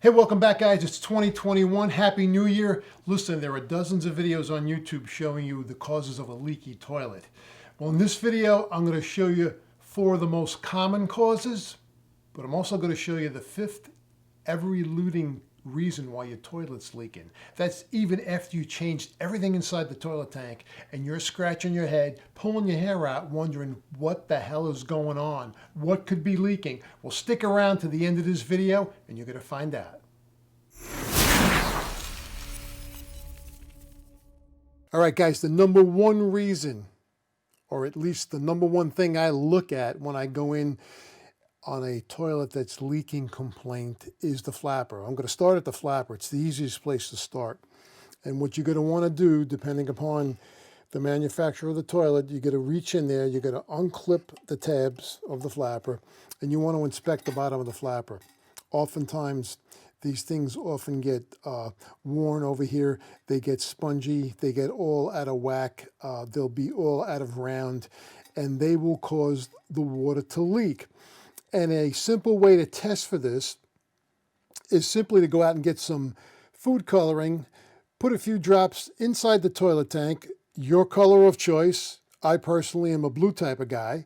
Hey, welcome back, guys. It's 2021. Happy New Year. Listen, there are dozens of videos on YouTube showing you the causes of a leaky toilet. Well, in this video, I'm going to show you 4 of the most common causes, but I'm also going to show you the 5th ever-eluding reason why your toilet's leaking. That's even after you changed everything inside the toilet tank and you're scratching your head, pulling your hair out, wondering what the hell is going on, what could be leaking. Well, stick around to the end of this video and you're going to find out. All right, guys, the number one reason, or at least the number one thing I look at when I go in on a toilet that's leaking complaint is the flapper. I'm going to start at the flapper. It's the easiest place to start. And what you're going to want to do, depending upon the manufacturer of the toilet, you're going to reach in there, you're going to unclip the tabs of the flapper, and you want to inspect the bottom of the flapper. Oftentimes, these things often get worn over here. They get spongy. They get all out of whack. They'll be all out of round, and they will cause the water to leak. And a simple way to test for this is simply to go out and get some food coloring, put a few drops inside the toilet tank, your color of choice. I personally am a blue type of guy.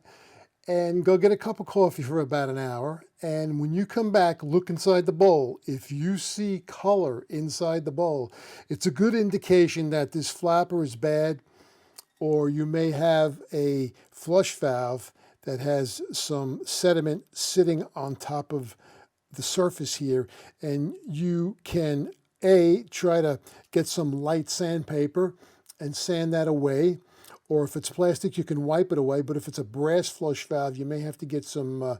And go get a cup of coffee for about an hour. And when you come back, look inside the bowl. If you see color inside the bowl, it's a good indication that this flapper is bad, or you may have a flush valve that has some sediment sitting on top of the surface here. And you can, try to get some light sandpaper and sand that away. Or if it's plastic, you can wipe it away. But if it's a brass flush valve, you may have to get some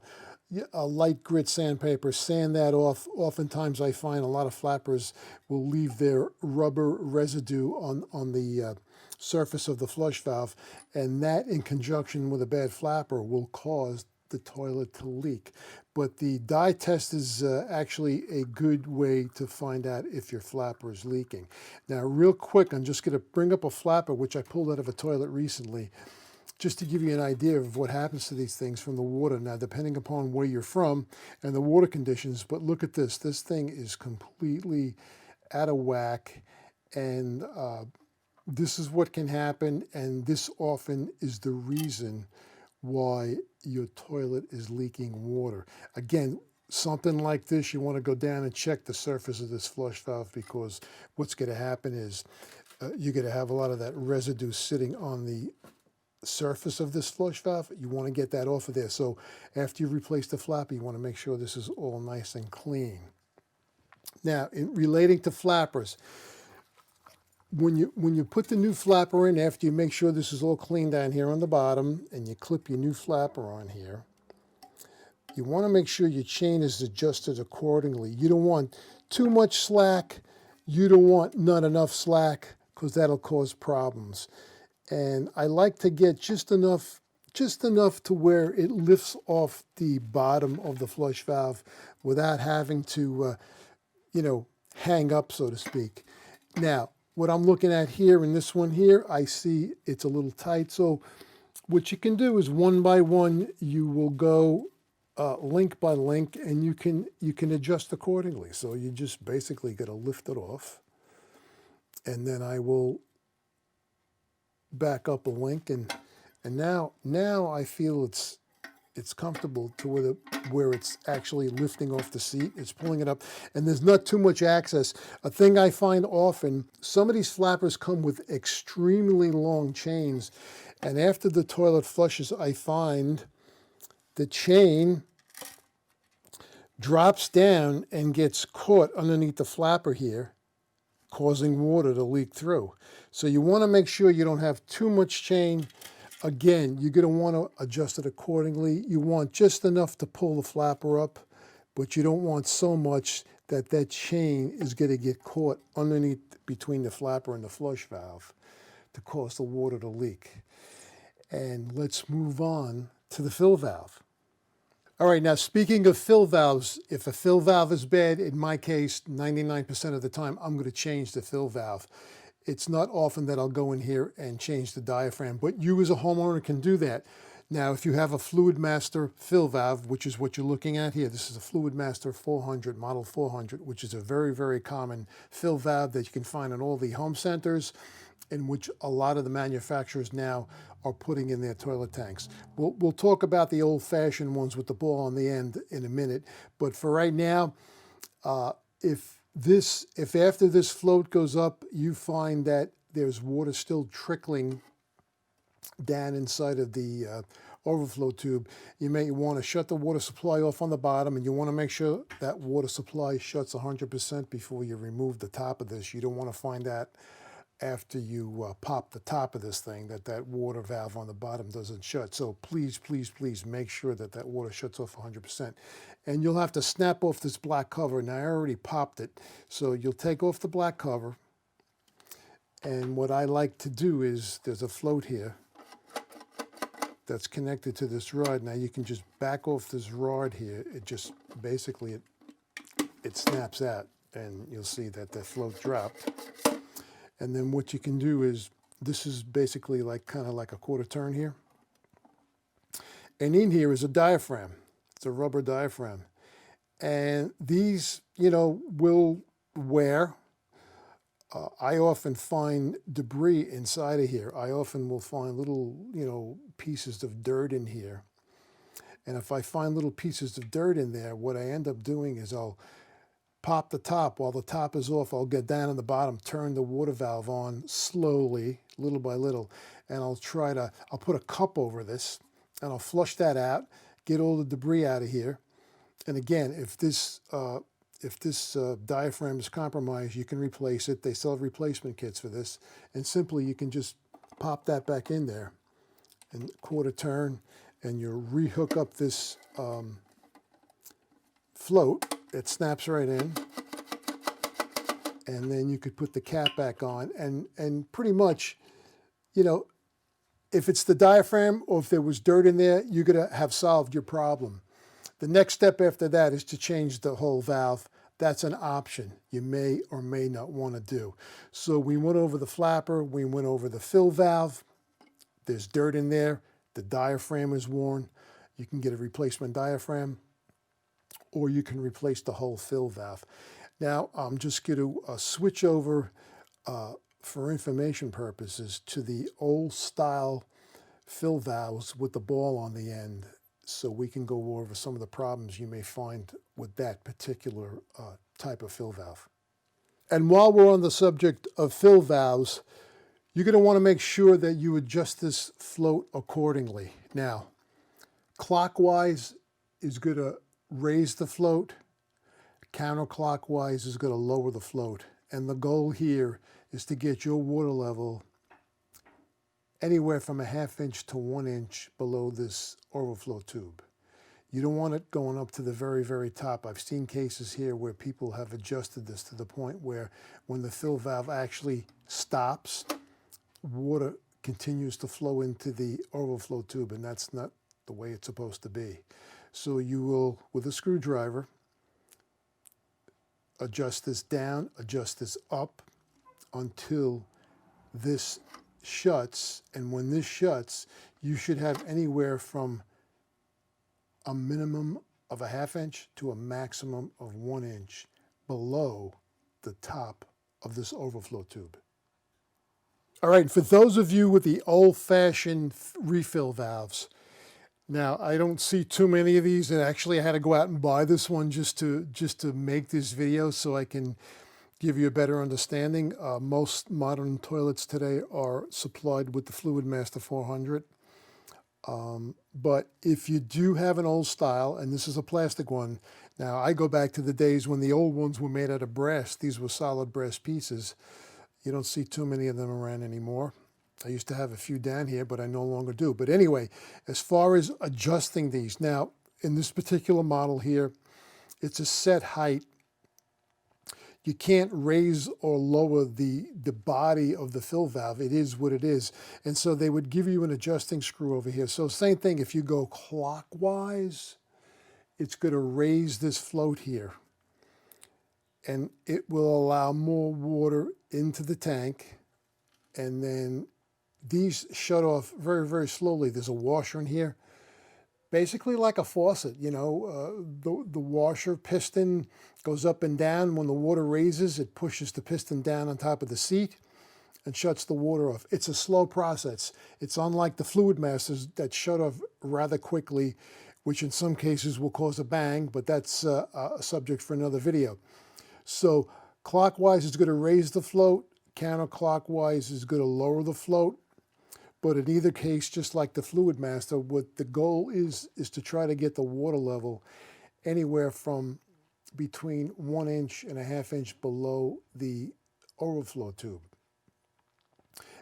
a light grit sandpaper, sand that off. Oftentimes I find a lot of flappers will leave their rubber residue on the surface of the flush valve. And that, in conjunction with a bad flapper, will cause the toilet to leak. But the dye test is actually a good way to find out if your flapper is leaking. Now, real quick, I'm just going to bring up a flapper which I pulled out of a toilet recently, just to give you an idea of what happens to these things from the water. Now, depending upon where you're from and the water conditions, but look at this. This thing is completely out of whack, and this is what can happen, and this often is the reason why your toilet is leaking water. Again, something like this, you want to go down and check the surface of this flush valve, because what's going to happen is you're going to have a lot of that residue sitting on the surface of this flush valve. You want to get that off of there. So after you replace the flapper, you want to make sure this is all nice and clean. Now, in relating to flappers, when you put the new flapper in, after you make sure this is all clean down here on the bottom, and you clip your new flapper on here, you want to make sure your chain is adjusted accordingly. You don't want too much slack. You don't want not enough slack, because that'll cause problems. And I like to get just enough to where it lifts off the bottom of the flush valve without having to, hang up, so to speak. Now, what I'm looking at here in this one here, I see it's a little tight. So what you can do is one by one, you will go link by link, and you can adjust accordingly. So you just basically got to lift it off. And then I will back up a link, and now I feel it's comfortable to where it's actually lifting off the seat. It's pulling it up, and there's not too much access. A thing I find often, some of these flappers come with extremely long chains, and after the toilet flushes, I find the chain drops down and gets caught underneath the flapper here, causing water to leak through. So you want to make sure you don't have too much chain. Again, you're going to want to adjust it accordingly. You want just enough to pull the flapper up, but you don't want so much that that chain is going to get caught underneath between the flapper and the flush valve to cause the water to leak. And let's move on to the fill valve. All right, now speaking of fill valves, if a fill valve is bad, in my case, 99% of the time, I'm going to change the fill valve. It's not often that I'll go in here and change the diaphragm, but you as a homeowner can do that. Now, if you have a Fluid Master fill valve, which is what you're looking at here, this is a Fluid Master 400, model 400, which is a very, very common fill valve that you can find in all the home centers, in which a lot of the manufacturers now are putting in their toilet tanks. We'll talk about the old-fashioned ones with the ball on the end in a minute, but for right now, if after this float goes up, you find that there's water still trickling down inside of the overflow tube, you may want to shut the water supply off on the bottom, and you want to make sure that water supply shuts 100% before you remove the top of this. You don't want to find that after you pop the top of this thing that water valve on the bottom doesn't shut. So please, please, please make sure that water shuts off 100%. And you'll have to snap off this black cover. Now I already popped it, so you'll take off the black cover. And what I like to do is, there's a float here that's connected to this rod. Now you can just back off this rod here. It just basically it snaps out, and you'll see that the float dropped. And then what you can do is, this is basically like kind of like a quarter turn here. And in here is a diaphragm. It's a rubber diaphragm. And these, will wear. I often find debris inside of here. I often will find little, pieces of dirt in here. And if I find little pieces of dirt in there, what I end up doing is I'll pop the top. While the top is off, I'll get down on the bottom, turn the water valve on slowly, little by little, and I'll put a cup over this, and I'll flush that out, get all the debris out of here. And again, if this diaphragm is compromised, you can replace it. They sell replacement kits for this. And simply, you can just pop that back in there and quarter turn, and you rehook up this float. It snaps right in. And then you could put the cap back on. And pretty much, if it's the diaphragm or if there was dirt in there, you're going to have solved your problem. The next step after that is to change the whole valve. That's an option you may or may not want to do. So we went over the flapper, we went over the fill valve. There's dirt in there, the diaphragm is worn. You can get a replacement diaphragm, or you can replace the whole fill valve. Now I'm just going to switch over for information purposes to the old style fill valves with the ball on the end, so we can go over some of the problems you may find with that particular type of fill valve. And while we're on the subject of fill valves, you're going to want to make sure that you adjust this float accordingly. Now, clockwise is going to raise the float, counterclockwise is going to lower the float. And the goal here is to get your water level anywhere from a 1/2 inch to 1 inch below this overflow tube. You don't want it going up to the very, very top. I've seen cases here where people have adjusted this to the point where when the fill valve actually stops, water continues to flow into the overflow tube, and that's not the way it's supposed to be. So you will, with a screwdriver, adjust this down, adjust this up until this shuts. And when this shuts, you should have anywhere from a minimum of a 1/2 inch to a maximum of 1 inch below the top of this overflow tube. All right, for those of you with the old-fashioned refill valves, now I don't see too many of these, and actually I had to go out and buy this one just to make this video so I can give you a better understanding. Most modern toilets today are supplied with the Fluid Master 400. But if you do have an old style, and this is a plastic one, now I go back to the days when the old ones were made out of brass. These were solid brass pieces. You don't see too many of them around anymore. I used to have a few down here, but I no longer do. But anyway, as far as adjusting these, now in this particular model here, it's a set height. You can't raise or lower the body of the fill valve. It is what it is. And so they would give you an adjusting screw over here. So same thing, if you go clockwise, it's going to raise this float here. And it will allow more water into the tank. And then these shut off very, very slowly. There's a washer in here, basically like a faucet, you know. The washer piston goes up and down. When the water raises, it pushes the piston down on top of the seat and shuts the water off. It's a slow process. It's unlike the fluid masters that shut off rather quickly, which in some cases will cause a bang, but that's a subject for another video. So clockwise is going to raise the float, counterclockwise is going to lower the float. But in either case, just like the fluid master, what the goal is to try to get the water level anywhere from between 1 inch and a half inch below the overflow tube.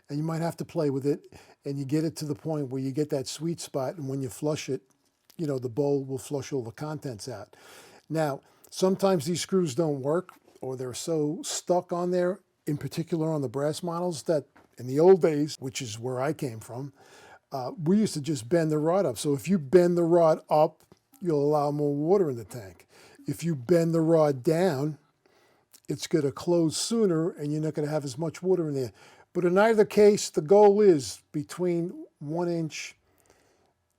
And you might have to play with it, and you get it to the point where you get that sweet spot, and when you flush it, you know, the bowl will flush all the contents out. Now, sometimes these screws don't work, or they're so stuck on there, in particular on the brass models, that in the old days, which is where I came from, we used to just bend the rod up. So if you bend the rod up, you'll allow more water in the tank. If you bend the rod down, it's going to close sooner and you're not going to have as much water in there. But in either case, the goal is between 1 inch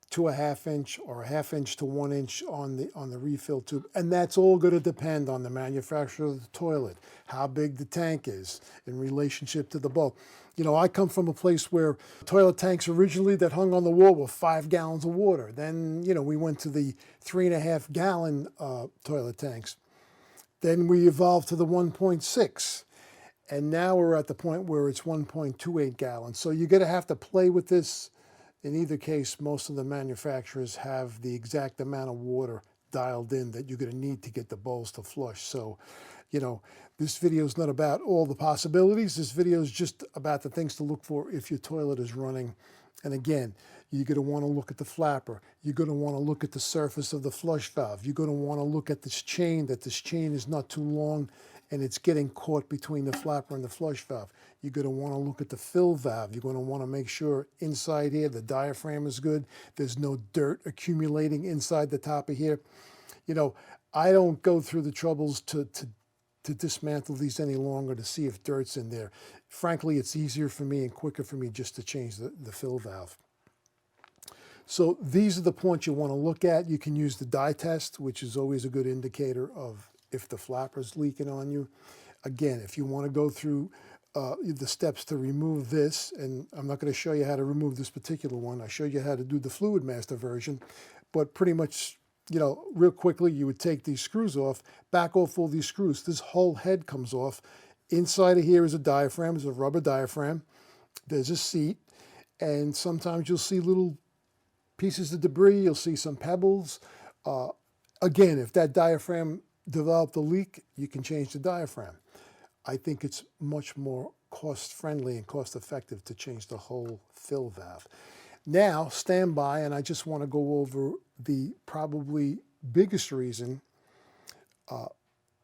to a half inch, or a half inch to 1 inch on the refill tube. And that's all going to depend on the manufacturer of the toilet, how big the tank is in relationship to the bowl. You know, I come from a place where toilet tanks originally that hung on the wall were 5 gallons of water. Then, you know, we went to the 3.5 gallon toilet tanks. Then we evolved to the 1.6. And now we're at the point where it's 1.28 gallons. So you're going to have to play with this. In either case, most of the manufacturers have the exact amount of water dialed in that you're going to need to get the bowls to flush. So, you know, this video is not about all the possibilities. This video is just about the things to look for if your toilet is running. And again, you're going to want to look at the flapper. You're going to want to look at the surface of the flush valve. You're going to want to look at this chain, that this chain is not too long and it's getting caught between the flapper and the flush valve. You're going to want to look at the fill valve. You're going to want to make sure inside here the diaphragm is good. There's no dirt accumulating inside the top of here. You know, I don't go through the troubles to dismantle these any longer to see if dirt's in there. Frankly, it's easier for me and quicker for me just to change the fill valve. So these are the points you want to look at. You can use the dye test, which is always a good indicator of if the flapper's leaking on you. Again, if you want to go through the steps to remove this, and I'm not going to show you how to remove this particular one. I showed you how to do the Fluid Master version, but pretty much, you know, real quickly, you would take these screws off, back off all these screws. This whole head comes off. Inside of here is a diaphragm, is a rubber diaphragm. There's a seat, and sometimes you'll see little pieces of debris. You'll see some pebbles. Again, if that diaphragm developed a leak, you can change the diaphragm. I think it's much more cost-friendly and cost-effective to change the whole fill valve. Now, stand by, and I just want to go over the probably biggest reason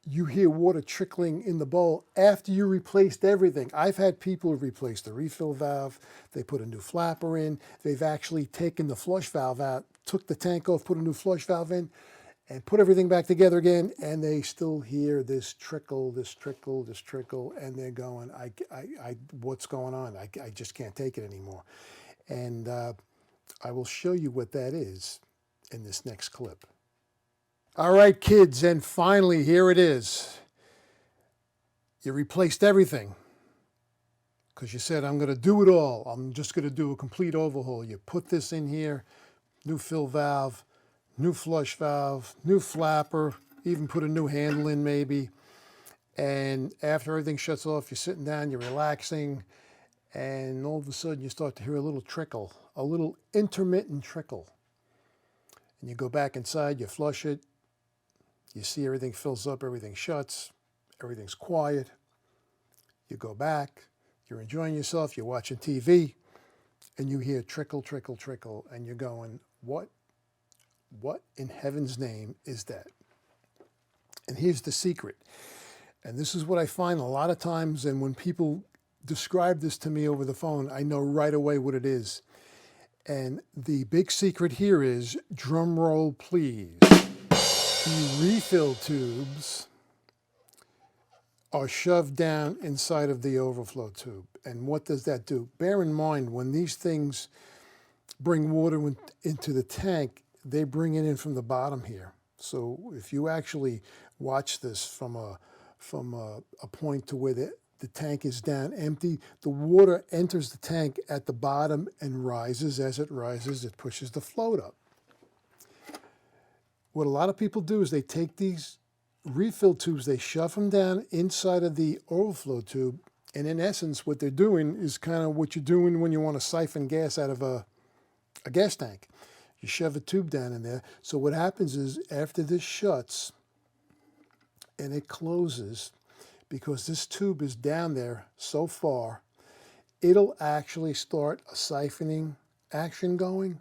you hear water trickling in the bowl after you replaced everything. I've had people replace the refill valve, they put a new flapper in, they've actually taken the flush valve out, took the tank off, put a new flush valve in, and put everything back together again, and they still hear this trickle, and they're going, what's going on? I just can't take it anymore. And I will show you what that is in this next clip. All right, kids, and finally, here it is. You replaced everything because you said, I'm going to do it all. I'm just going to do a complete overhaul. You put this in here, new fill valve, new flush valve, new flapper, even put a new handle in maybe. And after everything shuts off, you're sitting down, you're relaxing, and all of a sudden you start to hear a little trickle, a little intermittent trickle. And you go back inside, you flush it, you see everything fills up, everything shuts, everything's quiet. You go back, you're enjoying yourself, you're watching TV, and you hear trickle, trickle, trickle, and you're going, what in heaven's name is that? And here's the secret. And this is what I find a lot of times, and when people describe this to me over the phone, I know right away what it is. And the big secret here is, drum roll please, the refill tubes are shoved down inside of the overflow tube. And what does that do? Bear in mind, when these things bring water into the tank, they bring it in from the bottom here. So if you actually watch this from a point to where the tank is down empty, the water enters the tank at the bottom and rises. As it rises, it pushes the float up. What a lot of people do is they take these refill tubes, they shove them down inside of the overflow tube, and in essence what they're doing is kind of what you're doing when you want to siphon gas out of a gas tank. You shove a tube down in there. So what happens is after this shuts and it closes, because this tube is down there so far, it'll actually start a siphoning action going.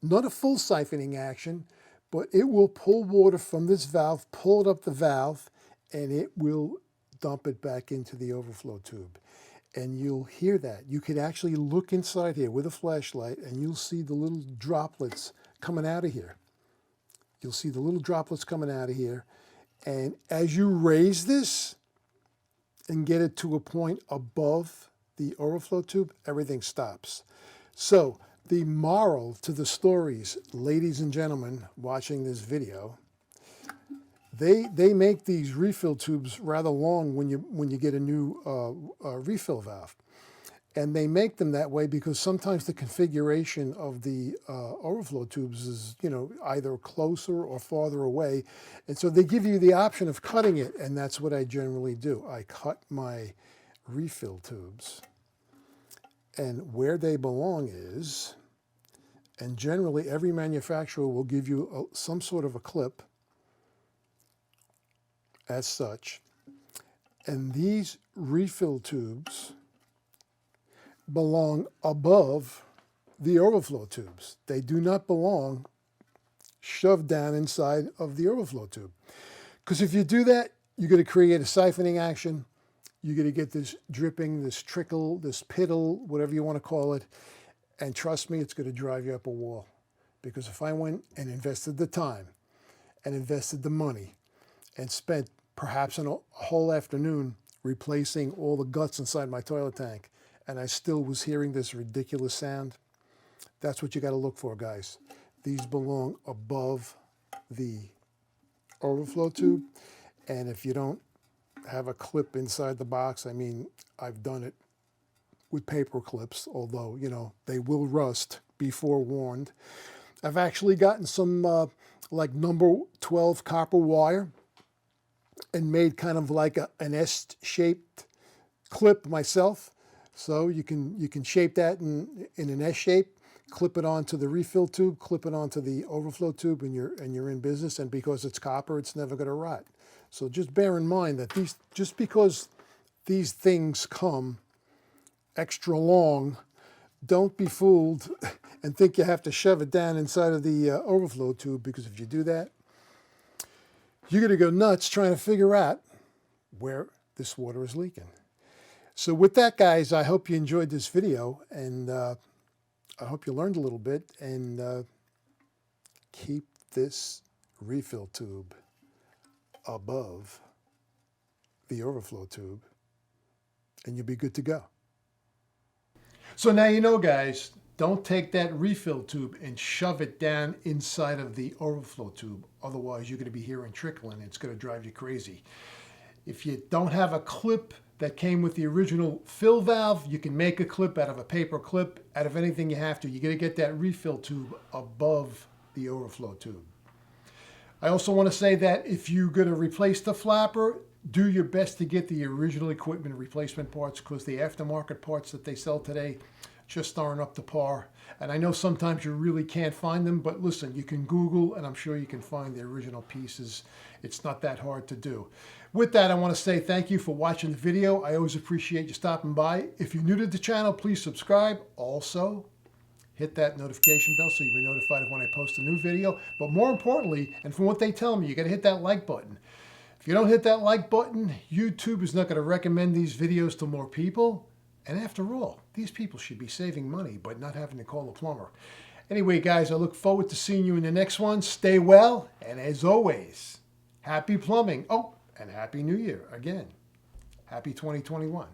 Not a full siphoning action, but it will pull water from this valve, pull it up the valve, and it will dump it back into the overflow tube. And you'll hear that. You can actually look inside here with a flashlight and you'll see the little droplets coming out of here. You'll see the little droplets coming out of here. And as you raise this and get it to a point above the overflow tube, everything stops. So the moral to the stories, ladies and gentlemen watching this video, they make these refill tubes rather long when you get a new refill valve. And they make them that way because sometimes the configuration of the overflow tubes is, either closer or farther away. And so they give you the option of cutting it, and that's what I generally do. I cut my refill tubes. And where they belong is, and generally every manufacturer will give you some sort of a clip as such. And these refill tubes belong above the overflow tubes. They do not belong shoved down inside of the overflow tube. Because if you do that, you're going to create a siphoning action. You're going to get this dripping, this trickle, this piddle, whatever you want to call it. And trust me, it's going to drive you up a wall. Because if I went and invested the time and invested the money and spent perhaps a whole afternoon replacing all the guts inside my toilet tank, and I still was hearing this ridiculous sound, that's what you got to look for, guys. These belong above the overflow tube. And if you don't have a clip inside the box, I mean, I've done it with paper clips, although, they will rust, be forewarned. I've actually gotten some like number 12 copper wire and made kind of like an S-shaped clip myself. So you can shape that in an S shape, clip it onto the refill tube, clip it onto the overflow tube, and you're in business. And because it's copper, it's never going to rot. So just bear in mind that just because these things come extra long, don't be fooled and think you have to shove it down inside of the overflow tube, because if you do that, you're going to go nuts trying to figure out where this water is leaking. So with that, guys, I hope you enjoyed this video, and I hope you learned a little bit, and keep this refill tube above the overflow tube, and you'll be good to go. So now you know, guys, don't take that refill tube and shove it down inside of the overflow tube. Otherwise, you're going to be hearing trickle, and it's going to drive you crazy. If you don't have a clip that came with the original fill valve, you can make a clip out of a paper clip, out of anything you have to. You're going to get that refill tube above the overflow tube. I also want to say that if you're going to replace the flapper, do your best to get the original equipment replacement parts, because the aftermarket parts that they sell today just aren't up to par. And I know sometimes you really can't find them, but listen, you can Google, and I'm sure you can find the original pieces. It's not that hard to do. With that, I want to say thank you for watching the video. I always appreciate you stopping by. If you're new to the channel, please subscribe. Also, hit that notification bell so you'll be notified of when I post a new video. But more importantly, and from what they tell me, you got to hit that like button. If you don't hit that like button, YouTube is not going to recommend these videos to more people. And after all, these people should be saving money by not having to call a plumber. Anyway, guys, I look forward to seeing you in the next one. Stay well, and as always, happy plumbing. Oh, and Happy New Year again. Happy 2021.